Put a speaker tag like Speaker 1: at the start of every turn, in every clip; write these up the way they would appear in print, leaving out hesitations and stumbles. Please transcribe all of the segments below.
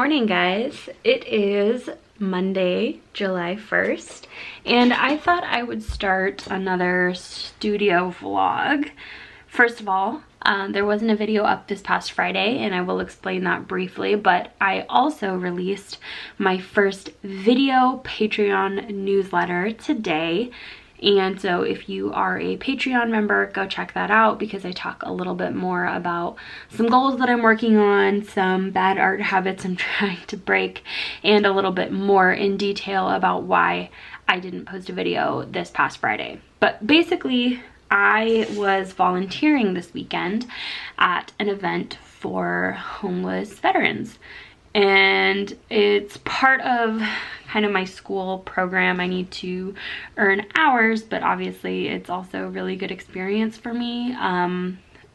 Speaker 1: morning, guys. It is Monday, July 1st, and I thought I would start another studio vlog. First of all, there wasn't a video up this past Friday, and I will explain that briefly, but I also released my first video Patreon newsletter today. And so if you are a Patreon member, go check that out because I talk a little bit more about some goals that I'm working on, some bad art habits I'm trying to break, and a little bit more in detail about why I didn't post a video this past Friday. But basically, I was volunteering this weekend at an event for homeless veterans. And it's part of kind of my school program. I need to earn hours, but obviously it's also a really good experience for me.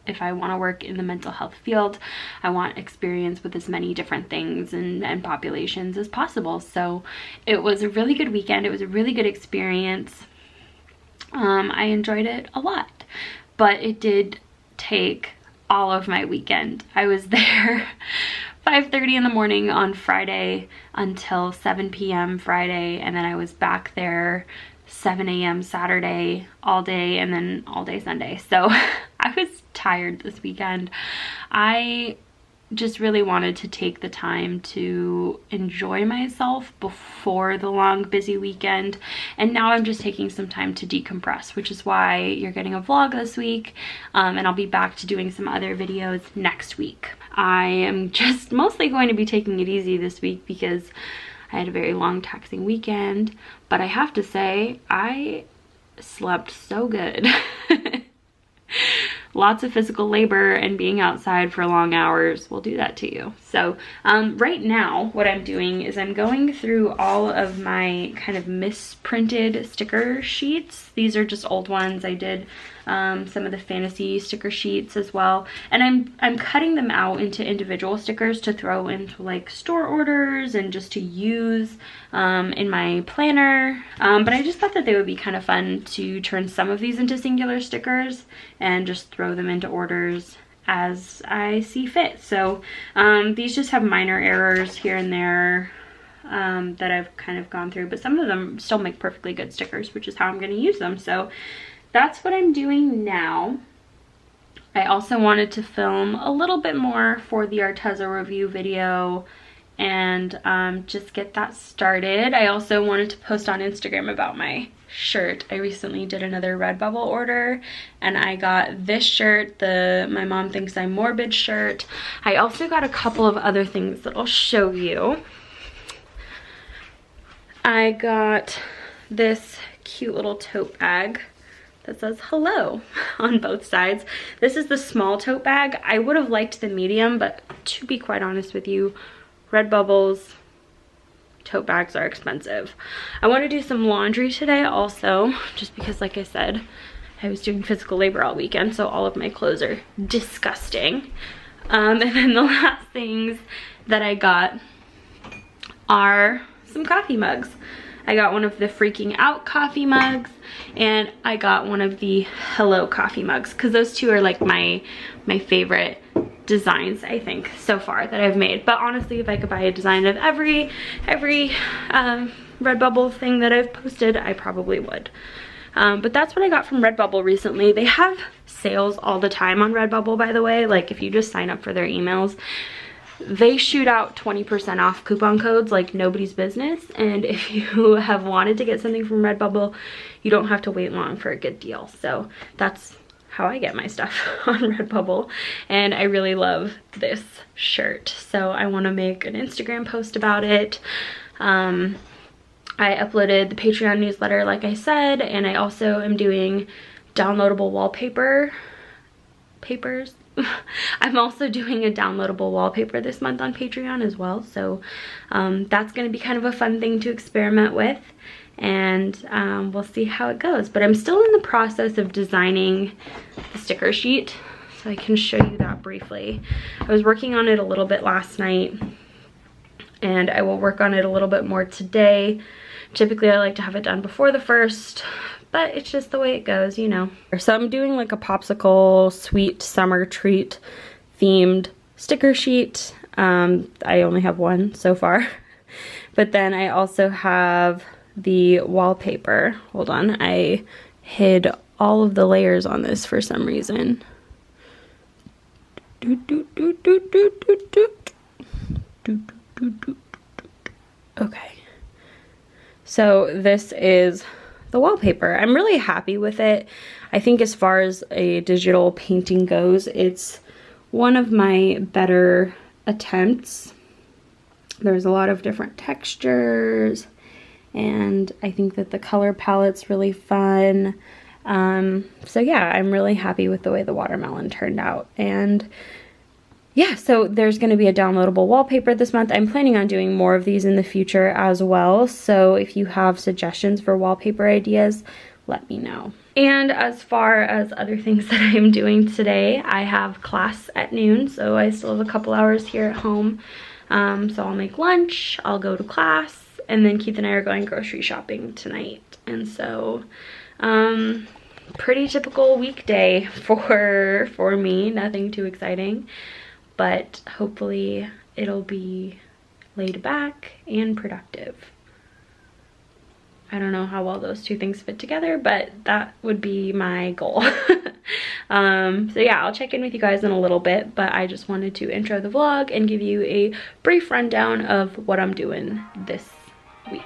Speaker 1: If I want to work in the mental health field, I want experience with as many different things and populations as possible. So it was a really good weekend. It was a really good experience. I enjoyed it a lot, but it did take all of my weekend. I was there 5:30 in the morning on Friday until 7 p.m. Friday, and then I was back there 7 a.m. Saturday all day, and then all day Sunday. So I was tired this weekend. I just really wanted to take the time to enjoy myself before the long busy weekend, and now I'm just taking some time to decompress, which is why you're getting a vlog this week, and I'll be back to doing some other videos next week. I am just mostly going to be taking it easy this week because I had a very long taxing weekend, but I have to say I slept so good. Lots of physical labor and being outside for long hours will do that to you. So right now what I'm doing is I'm going through all of my kind of misprinted sticker sheets. These are just old ones. I did some of the fantasy sticker sheets as well, and I'm cutting them out into individual stickers to throw into like store orders and just to use in my planner, but I just thought that they would be kind of fun to turn some of these into singular stickers and just throw them into orders as I see fit. So these just have minor errors here and there that I've kind of gone through, but some of them still make perfectly good stickers, which is how I'm going to use them. So that's what I'm doing now. I also wanted to film a little bit more for the Arteza review video and just get that started. I also wanted to post on Instagram about my shirt. I recently did another Redbubble order and I got this shirt, the My Mom Thinks I'm Morbid shirt. I also got a couple of other things that I'll show you. I got this cute little tote bag that says hello on both sides. This is the small tote bag. I would have liked the medium, but to be quite honest with you, Redbubble's tote bags are expensive. I want to do some laundry today also, just because like I said, I was doing physical labor all weekend, so all of my clothes are disgusting. And then the last things that I got are some coffee mugs. I got one of the Freaking Out coffee mugs, and I got one of the Hello coffee mugs, because those two are like my favorite designs, I think, so far that I've made. But honestly, if I could buy a design of every Redbubble thing that I've posted, I probably would. But that's what I got from Redbubble recently. They have sales all the time on Redbubble, by the way. Like if you just sign up for their emails, they shoot out 20% off coupon codes like nobody's business, and if you have wanted to get something from Redbubble, you don't have to wait long for a good deal. So that's how I get my stuff on Redbubble, and I really love this shirt, so I want to make an Instagram post about it. I uploaded the Patreon newsletter like I said, and I also am doing downloadable wallpaper papers. I'm also doing a downloadable wallpaper this month on Patreon as well, so that's going to be kind of a fun thing to experiment with, and we'll see how it goes. But I'm still in the process of designing the sticker sheet, so I can show you that briefly. I was working on it a little bit last night, and I will work on it a little bit more today. Typically I like to have it done before the 1st, but it's just the way it goes, you know. So I'm doing like a popsicle sweet summer treat themed sticker sheet. I only have one so far. But then I also have the wallpaper. Hold on, I hid all of the layers on this for some reason. Okay. So this is the wallpaper. I'm really happy with it. I think as far as a digital painting goes, it's one of my better attempts. There's a lot of different textures, and I think that the color palette's really fun. So yeah, I'm really happy with the way the watermelon turned out. And yeah, so there's going to be a downloadable wallpaper this month. I'm planning on doing more of these in the future as well. So if you have suggestions for wallpaper ideas, let me know. And as far as other things that I'm doing today, I have class at noon, so I still have a couple hours here at home. So I'll make lunch, I'll go to class, and then Keith and I are going grocery shopping tonight. And so, pretty typical weekday for me, nothing too exciting, but hopefully it'll be laid back and productive. I don't know how well those two things fit together, but that would be my goal. So yeah, I'll check in with you guys in a little bit, but I just wanted to intro the vlog and give you a brief rundown of what I'm doing this week.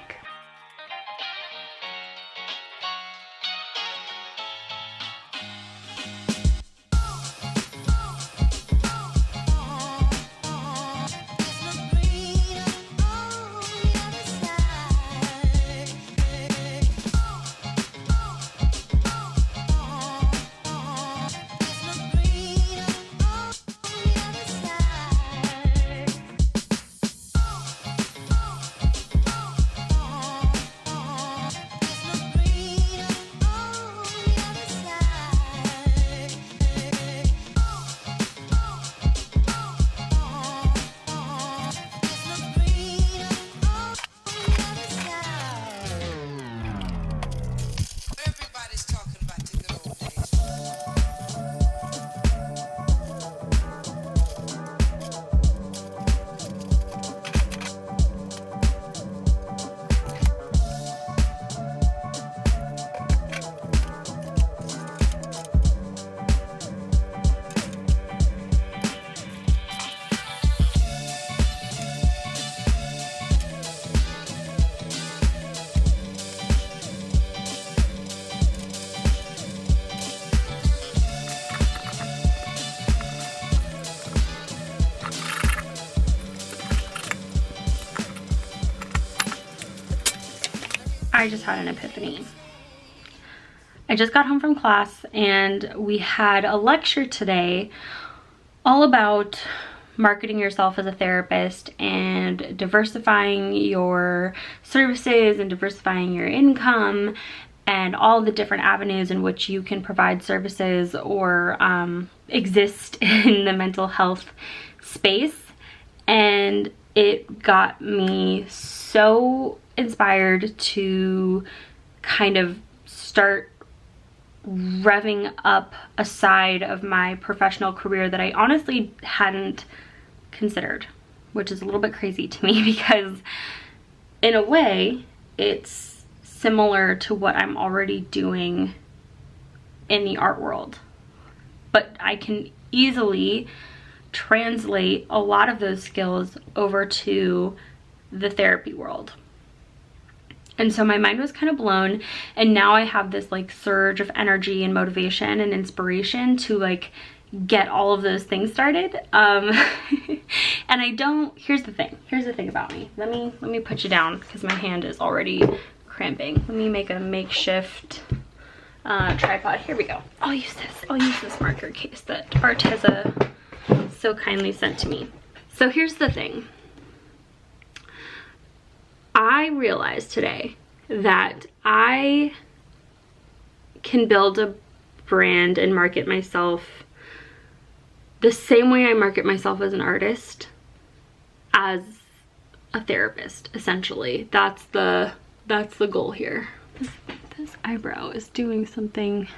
Speaker 1: I just had an epiphany. I just got home from class and we had a lecture today all about marketing yourself as a therapist and diversifying your services and diversifying your income and all the different avenues in which you can provide services or exist in the mental health space. And it got me so inspired to kind of start revving up a side of my professional career that I honestly hadn't considered, which is a little bit crazy to me because in a way it's similar to what I'm already doing in the art world, but I can easily translate a lot of those skills over to the therapy world. And so my mind was kind of blown, and now I have this like surge of energy and motivation and inspiration to like get all of those things started. And I don't, here's the thing about me. Let me put you down because my hand is already cramping. Let me make a makeshift tripod. Here we go. I'll use this marker case that Arteza so kindly sent to me. So here's the thing. I realized today that I can build a brand and market myself the same way I market myself as an artist, as a therapist, essentially. That's the goal here. This eyebrow is doing something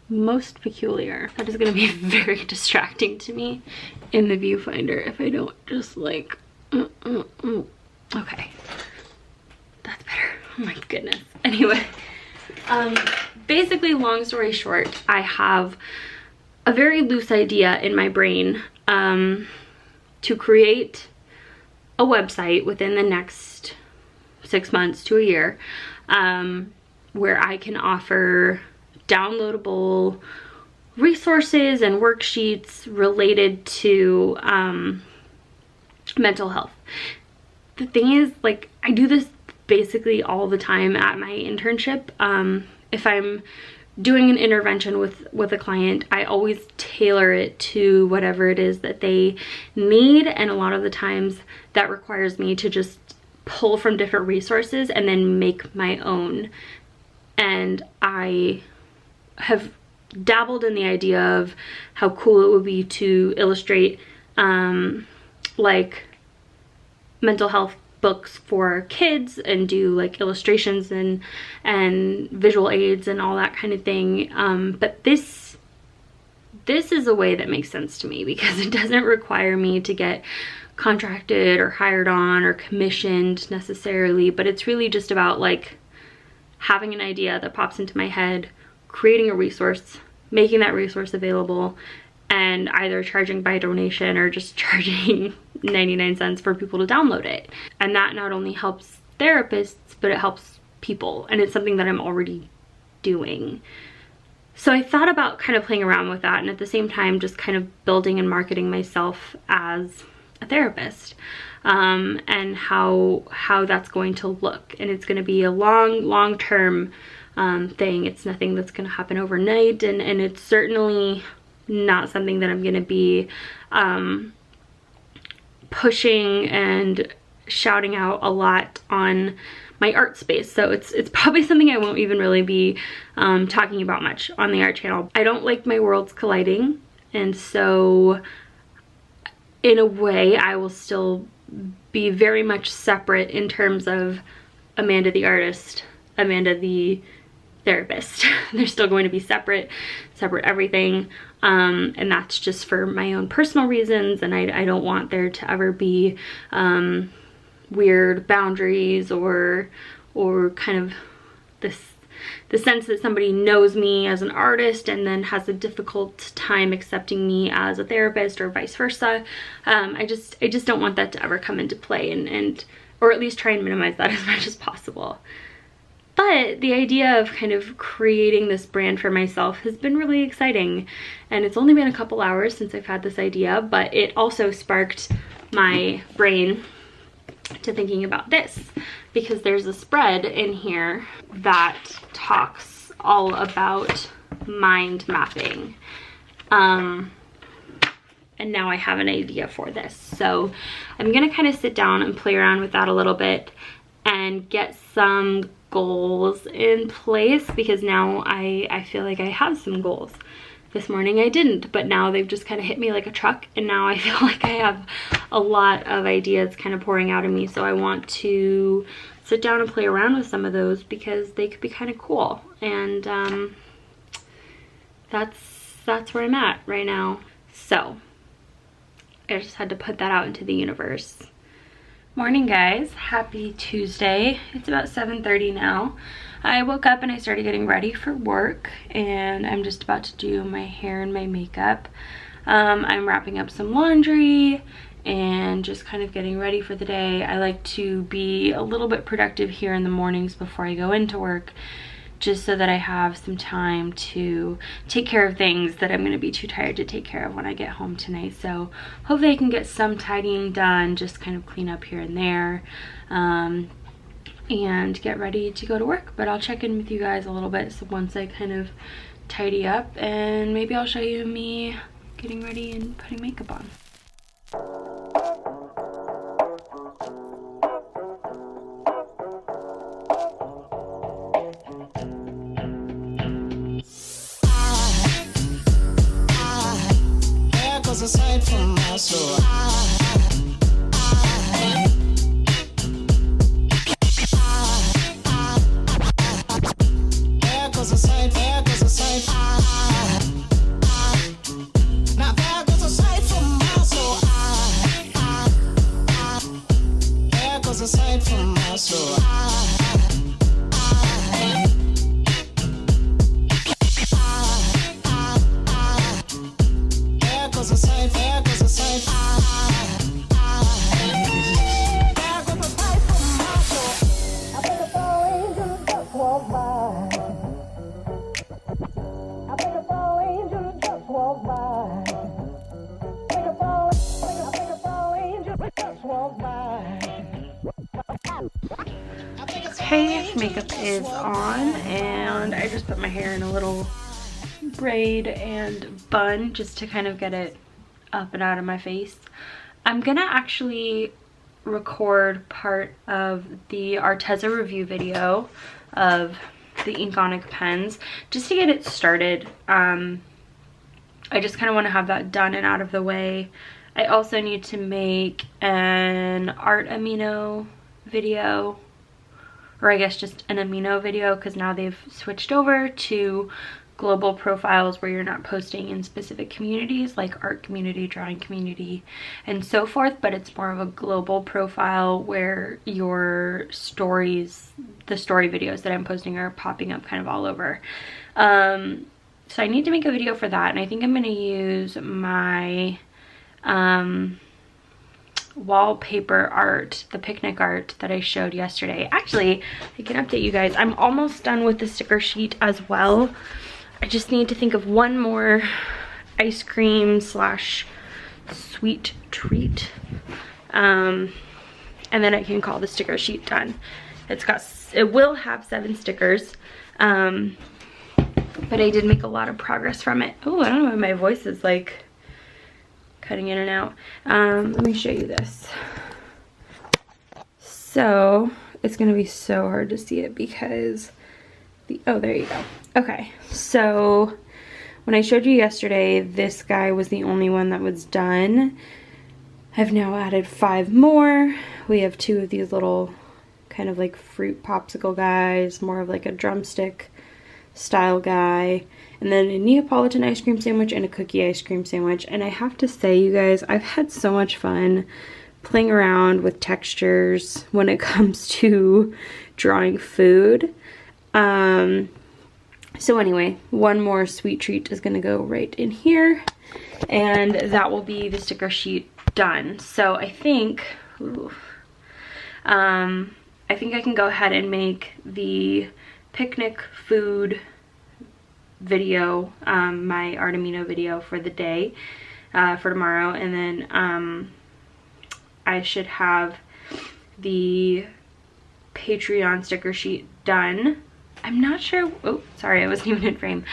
Speaker 1: most peculiar. That is gonna be very distracting to me in the viewfinder if I don't just like, okay. That's better. Oh my goodness. Anyway, basically, long story short, I have a very loose idea in my brain to create a website within the next 6 months to a year, where I can offer downloadable resources and worksheets related to mental health. The thing is, like, I do this basically all the time at my internship. If I'm doing an intervention with a client, I always tailor it to whatever it is that they need, and a lot of the times that requires me to just pull from different resources and then make my own. And I have dabbled in the idea of how cool it would be to illustrate like mental health books for kids and do like illustrations and visual aids and all that kind of thing. But this is a way that makes sense to me because it doesn't require me to get contracted or hired on or commissioned necessarily, but it's really just about like having an idea that pops into my head, creating a resource, making that resource available, and either charging by donation or just charging 99 cents for people to download it. And that not only helps therapists, but it helps people, and it's something that I'm already doing. So I thought about kind of playing around with that, and at the same time just kind of building and marketing myself as a therapist, and how that's going to look. And it's going to be a long-term thing. It's nothing that's going to happen overnight, and it's certainly not something that I'm going to be pushing and shouting out a lot on my art space. So it's probably something I won't even really be talking about much on the art channel. I don't like my worlds colliding, and so in a way I will still be very much separate in terms of Amanda the artist, Amanda the therapist. They're still going to be separate everything, and that's just for my own personal reasons, and I don't want there to ever be weird boundaries or kind of the sense that somebody knows me as an artist and then has a difficult time accepting me as a therapist or vice versa. I just don't want that to ever come into play, and or at least try and minimize that as much as possible. But the idea of kind of creating this brand for myself has been really exciting, and it's only been a couple hours since I've had this idea, but it also sparked my brain to thinking about this, because there's a spread in here that talks all about mind mapping. And now I have an idea for this. So I'm gonna kind of sit down and play around with that a little bit and get some goals in place, because now I feel like I have some goals. This morning I didn't, but now they've just kind of hit me like a truck, and now I feel like I have a lot of ideas kind of pouring out of me. So I want to sit down and play around with some of those because they could be kind of cool, and that's where I'm at right now. So I just had to put that out into the universe. Morning guys, happy Tuesday. It's about 7:30 now. I woke up and I started getting ready for work, and I'm just about to do my hair and my makeup. I'm wrapping up some laundry and just kind of getting ready for the day. I like to be a little bit productive here in the mornings before I go into work, just so that I have some time to take care of things that I'm going to be too tired to take care of when I get home tonight. So hopefully I can get some tidying done, just kind of clean up here and there, and get ready to go to work. But I'll check in with you guys a little bit so once I kind of tidy up, and maybe I'll show you me getting ready and putting makeup on.
Speaker 2: Aside from my soul, there goes a sight, goes the sight, there goes the sight. There goes the sight from my soul. I think a fallen angel just walked by. I think a fallen angel just walked by. I think a fallen angel just walked by.
Speaker 1: Okay, makeup is on, and I just put my hair in a little braid and bun just to kind of get it up and out of my face. I'm gonna actually record part of the Arteza review video of the Inkonic pens just to get it started. I just kind of want to have that done and out of the way. I also need to make an art amino video, or I guess just an amino video, because now they've switched over to global profiles where you're not posting in specific communities like art community, drawing community, and so forth, but it's more of a global profile where your stories, the story videos that I'm posting, are popping up kind of all over. So I need to make a video for that, and I think I'm going to use my wallpaper art, the picnic art that I showed yesterday. Actually, I can update you guys. I'm almost done with the sticker sheet as well. I just need to think of one more ice cream slash sweet treat. And then I can call the sticker sheet done. It will have 7 stickers. But I did make a lot of progress from it. Oh, I don't know why my voice is like cutting in and out. Let me show you this. So it's gonna be so hard to see it because oh, there you go. Okay, so when I showed you yesterday, this guy was the only one that was done. I've now added 5 more. We have 2 of these little kind of like fruit popsicle guys, more of like a drumstick style guy, and then a Neapolitan ice cream sandwich and a cookie ice cream sandwich. And I have to say, you guys, I've had so much fun playing around with textures when it comes to drawing food. So anyway, one more sweet treat is gonna go right in here, and that will be the sticker sheet done. So I think, I think I can go ahead and make the picnic food video, my art amino video for the day, for tomorrow, and then I should have the Patreon sticker sheet done. I'm not sure, oh sorry, I wasn't even in frame.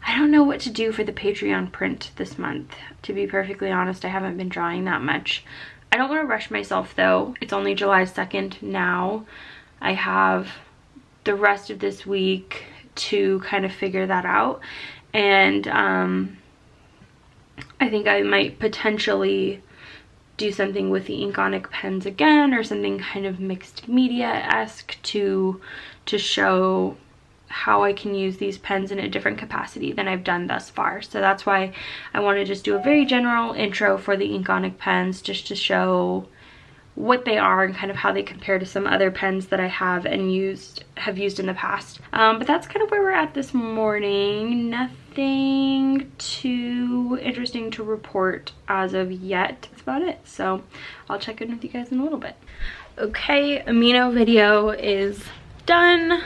Speaker 1: I don't know what to do for the Patreon print this month. To be perfectly honest, I haven't been drawing that much. I don't want to rush myself though. It's only July 2nd now. I have the rest of this week to kind of figure that out, and I think I might potentially do something with the Inkonic pens again, or something kind of mixed media-esque to show how I can use these pens in a different capacity than I've done thus far. So that's why I want to just do a very general intro for the Inkonic pens, just to show what they are and kind of how they compare to some other pens that I have used in the past. But that's kind of where we're at this morning. Nothing too interesting to report as of yet. That's about it. So I'll check in with you guys in a little bit. Okay, amino video is done.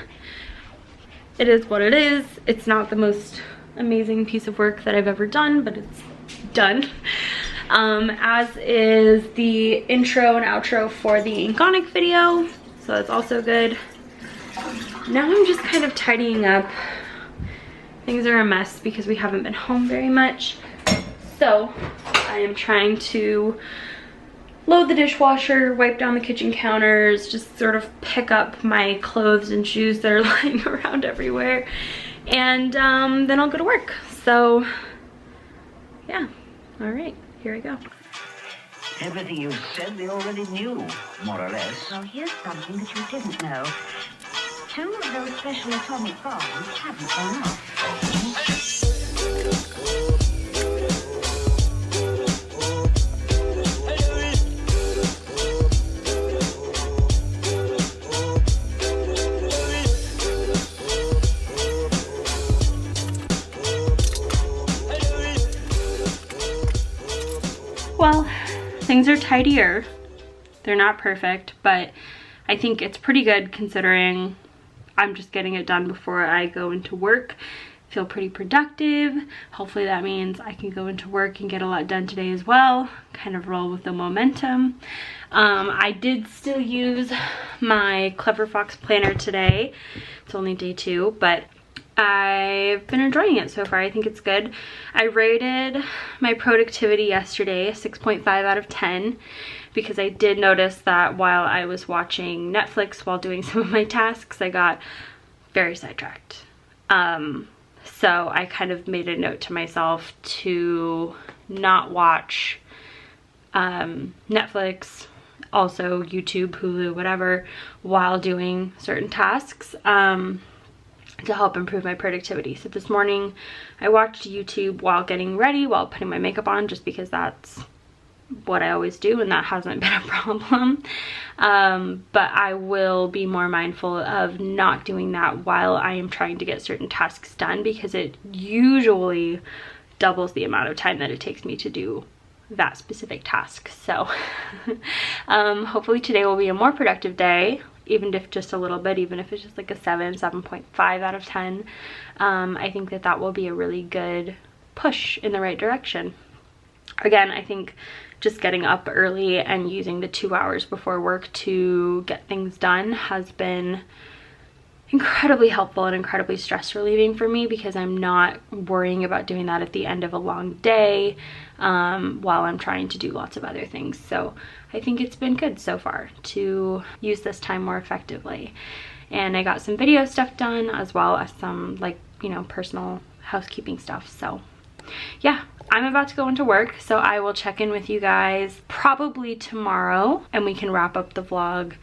Speaker 1: It is what it is. It's not the most amazing piece of work that I've ever done, but it's done. As is the intro and outro for the Inkonic video, so that's also good. Now I'm just kind of tidying up. Things are a mess because we haven't been home very much, so I am trying to load the dishwasher, wipe down the kitchen counters, just sort of pick up my clothes and shoes that are lying around everywhere, and then I'll go to work. So yeah, all right, here I go.
Speaker 3: Everything you said they already knew, more or less.
Speaker 4: Well, here's something that you didn't know. 2 of those special atomic bombs haven't gone off.
Speaker 1: well. Things are tidier. They're not perfect, but I think it's pretty good considering I'm just getting it done before I go into work. Feel pretty productive. Hopefully that means I can go into work and get a lot done today as well. Kind of roll with the momentum. I did still use my Clever Fox planner today. It's only day 2, but I've been enjoying it so far. I think it's good. I rated my productivity yesterday a 6.5 out of 10 because I did notice that while I was watching Netflix while doing some of my tasks, I got very sidetracked. So I kind of made a note to myself to not watch Netflix, also YouTube, Hulu, whatever, while doing certain tasks to help improve my productivity. So this morning I watched YouTube while getting ready, while putting my makeup on, just because that's what I always do and that hasn't been a problem. But I will be more mindful of not doing that while I am trying to get certain tasks done, because it usually doubles the amount of time that it takes me to do that specific task. So hopefully today will be a more productive day, even if just a little bit, even if it's just like a 7.5 out of 10. I think that that will be a really good push in the right direction. Again, I think just getting up early and using the 2 hours before work to get things done has been incredibly helpful and incredibly stress relieving for me, because I'm not worrying about doing that at the end of a long day while I'm trying to do lots of other things. So I think it's been good so far to use this time more effectively. And I got some video stuff done as well as some, like, you know, personal housekeeping stuff. So yeah, I'm about to go into work, so I will check in with you guys probably tomorrow and we can wrap up the vlog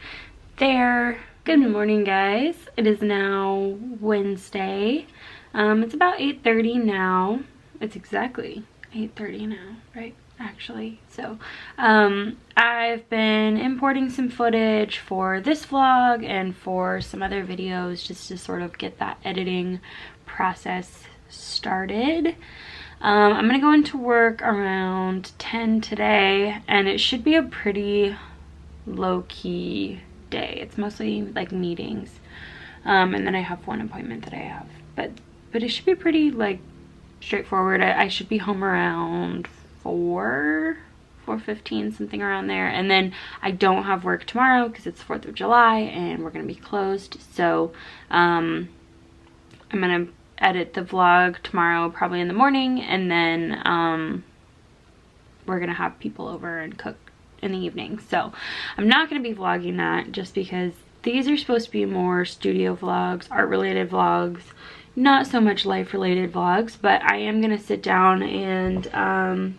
Speaker 1: there. Good morning, guys. It is now Wednesday. It's about 8:30 now. It's exactly 8:30 now, right? Actually, so I've been importing some footage for this vlog and for some other videos, just to sort of get that editing process started. I'm gonna go into work around 10 today, and it should be a pretty low-key day. It's mostly like meetings, and then I have one appointment that I have, but it should be pretty like straightforward. I should be home around 4:15, something around there. And then I don't have work tomorrow because it's 4th of July and we're gonna be closed. So I'm gonna edit the vlog tomorrow, probably in the morning, and then we're gonna have people over and cook in the evening. So I'm not gonna be vlogging that, just because these are supposed to be more studio vlogs, art related vlogs, not so much life related vlogs. But I am gonna sit down and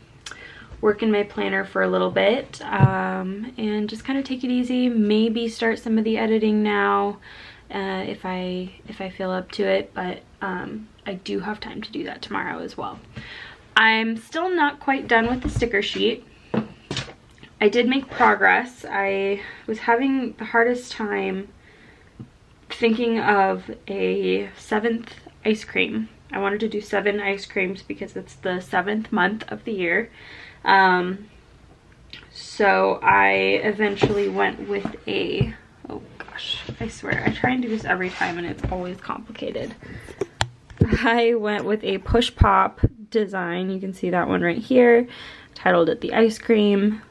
Speaker 1: work in my planner for a little bit and just kind of take it easy, maybe start some of the editing now if I feel up to it. But I do have time to do that tomorrow as well. I'm still not quite done with the sticker sheet. I did make progress. I was having the hardest time thinking of a 7th ice cream. I wanted to do 7 ice creams because it's the 7th month of the year. So I eventually went with a, oh gosh, I swear, I try and do this every time and it's always complicated. I went with a push pop design. You can see that one right here. Titled it the ice cream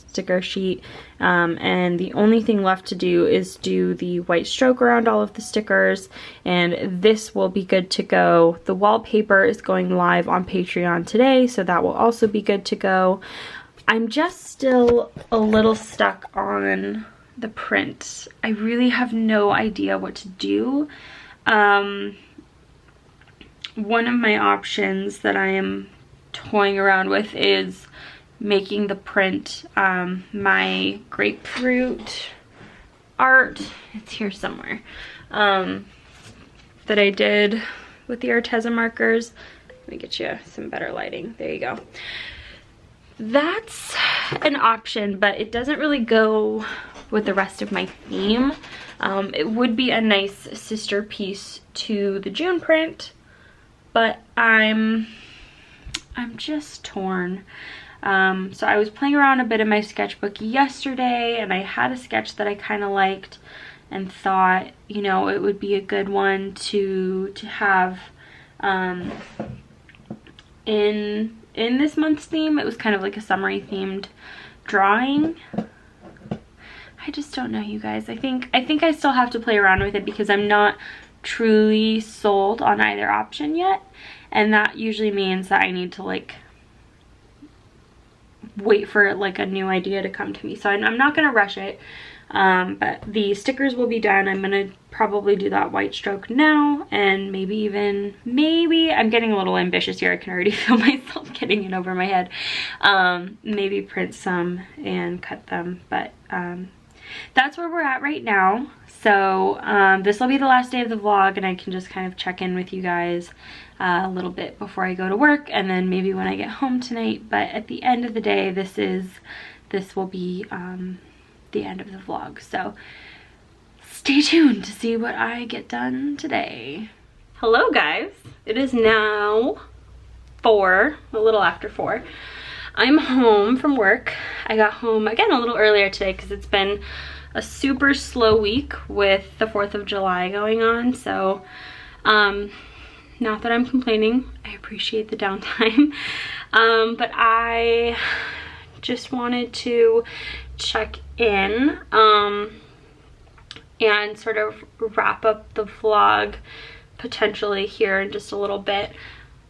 Speaker 1: sticker sheet, and the only thing left to do is do the white stroke around all of the stickers, and this will be good to go. The wallpaper is going live on Patreon today, so that will also be good to go. I'm just still a little stuck on the print. I really have no idea what to do. One of my options that I am toying around with is making the print my grapefruit art. It's here somewhere. That I did with the Arteza markers. Let me get you some better lighting. There you go. That's an option, but it doesn't really go with the rest of my theme. It would be a nice sister piece to the June print, but I'm just torn. So I was playing around a bit in my sketchbook yesterday, and I had a sketch that I kind of liked and thought, you know, it would be a good one to have in this month's theme. It was kind of like a summery themed drawing. I just don't know, you guys. I think I still have to play around with it because I'm not truly sold on either option yet, and that usually means that I need to like wait for like a new idea to come to me. So I'm not gonna rush it, but the stickers will be done. I'm gonna probably do that white stroke now, and maybe I'm getting a little ambitious here. I can already feel myself getting in over my head. Maybe print some and cut them, but that's where we're at right now. So this will be the last day of the vlog, and I can just kind of check in with you guys a little bit before I go to work, and then maybe when I get home tonight. But at the end of the day, this will be the end of the vlog. So stay tuned to see what I get done today. Hello guys, it is now 4, a little after 4. I'm home from work. I got home again a little earlier today because it's been a super slow week with the 4th of July going on. So not that I'm complaining, I appreciate the downtime, but I just wanted to check in and sort of wrap up the vlog potentially here in just a little bit.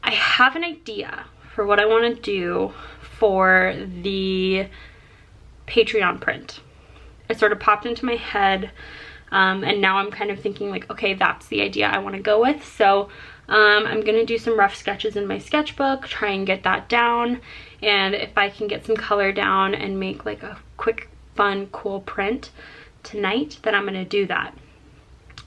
Speaker 1: I have an idea for what I want to do for the Patreon print. It sort of popped into my head, and now I'm kind of thinking like, okay, that's the idea I want to go with. So I'm gonna do some rough sketches in my sketchbook, try and get that down, and if I can get some color down and make like a quick, fun, cool print tonight, then I'm gonna do that.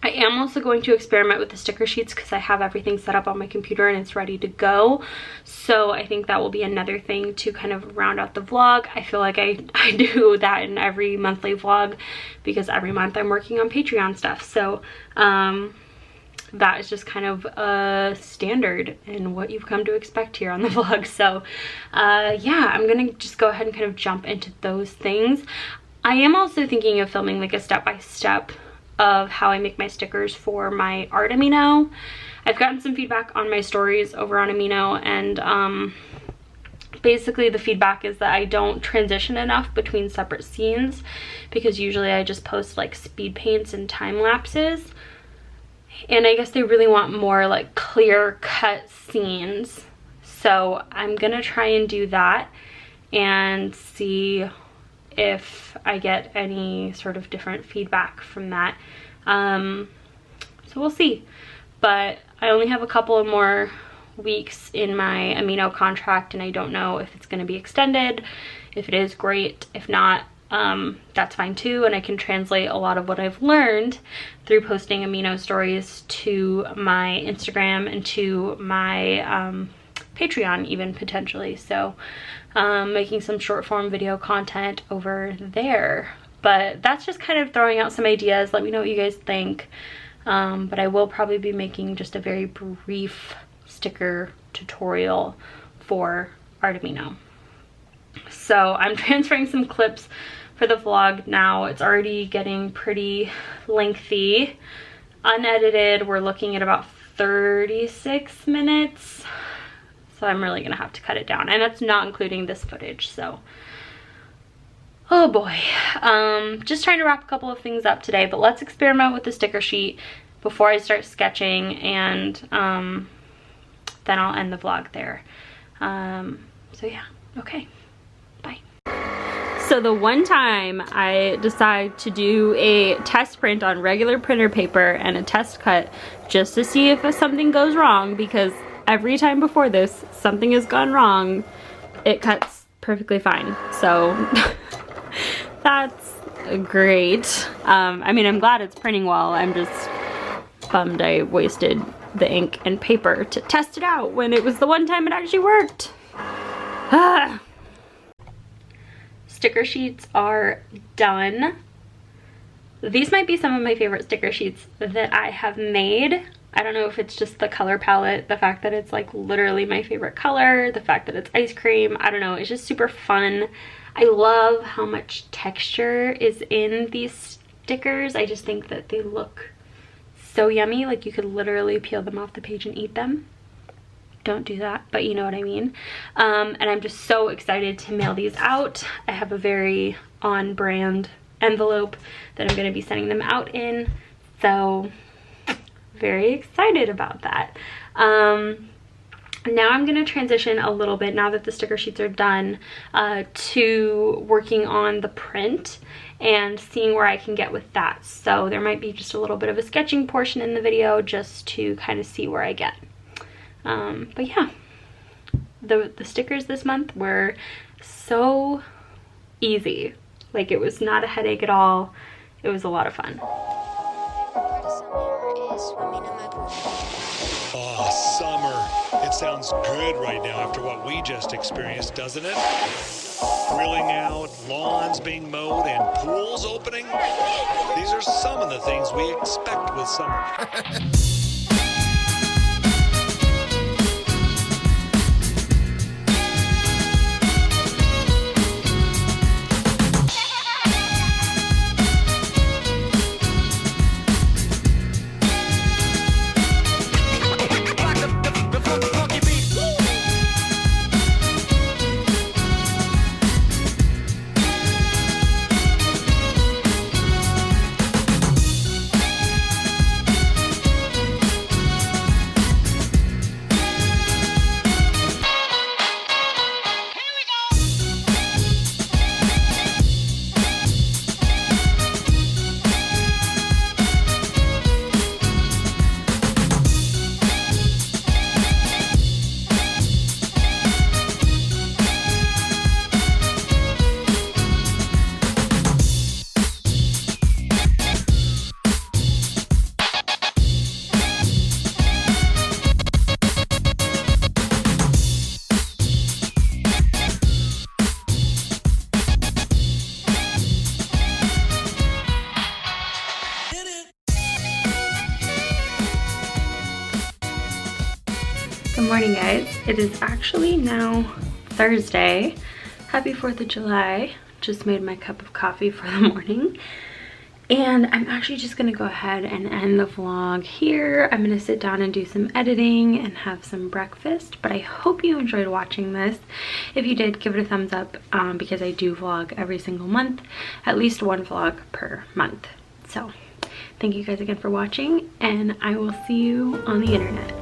Speaker 1: I am also going to experiment with the sticker sheets because I have everything set up on my computer and it's ready to go. So I think that will be another thing to kind of round out the vlog. I feel like I do that in every monthly vlog because every month I'm working on Patreon stuff. So that is just kind of a standard in what you've come to expect here on the vlog. So yeah, I'm gonna just go ahead and kind of jump into those things. I am also thinking of filming like a step-by-step of how I make my stickers for my art amino. I've gotten some feedback on my stories over on Amino, and basically the feedback is that I don't transition enough between separate scenes because usually I just post like speed paints and time lapses, and I guess they really want more like clear cut scenes. So I'm gonna try and do that and see if I get any sort of different feedback from that. So we'll see. But I only have a couple of more weeks in my amino contract, and I don't know if it's going to be extended. If it is, great. If not, that's fine too, and I can translate a lot of what I've learned through posting amino stories to my Instagram and to my Patreon even potentially. So making some short form video content over there. But that's just kind of throwing out some ideas. Let me know what you guys think. But I will probably be making just a very brief sticker tutorial for Artemino. So I'm transferring some clips for the vlog now. It's already getting pretty lengthy. Unedited, we're looking at about 36 minutes. So I'm really gonna have to cut it down, and that's not including this footage. So oh boy, just trying to wrap a couple of things up today, but let's experiment with the sticker sheet before I start sketching, and then I'll end the vlog there. So yeah, okay, bye. So the one time I decide to do a test print on regular printer paper and a test cut just to see if something goes wrong, because every time before this something has gone wrong, it cuts perfectly fine. So that's great. I mean, I'm glad it's printing well. I'm just bummed I wasted the ink and paper to test it out when it was the one time it actually worked. Sticker sheets are done. These might be some of my favorite sticker sheets that I have made. I don't know if it's just the color palette, the fact that it's like literally my favorite color, the fact that it's ice cream, I don't know, it's just super fun. I love how much texture is in these stickers. I just think that they look so yummy, like you could literally peel them off the page and eat them. Don't do that, but you know what I mean. And I'm just so excited to mail these out. I have a very on-brand envelope that I'm going to be sending them out in, so very excited about that. Now I'm going to transition a little bit, now that the sticker sheets are done, to working on the print and seeing where I can get with that. So there might be just a little bit of a sketching portion in the video just to kind of see where I get. But yeah, the stickers this month were so easy. Like, it was not a headache at all. It was a lot of fun.
Speaker 5: Oh, summer. It sounds good right now after what we just experienced, doesn't it? Grilling out, lawns being mowed, and pools opening. These are some of the things we expect with summer.
Speaker 1: Good morning, guys. It is actually now Thursday. Happy 4th of July. Just made my cup of coffee for the morning. And I'm actually just gonna go ahead and end the vlog here. I'm gonna sit down and do some editing and have some breakfast, but I hope you enjoyed watching this. If you did, give it a thumbs up, because I do vlog every single month, at least one vlog per month. So thank you guys again for watching, and I will see you on the internet.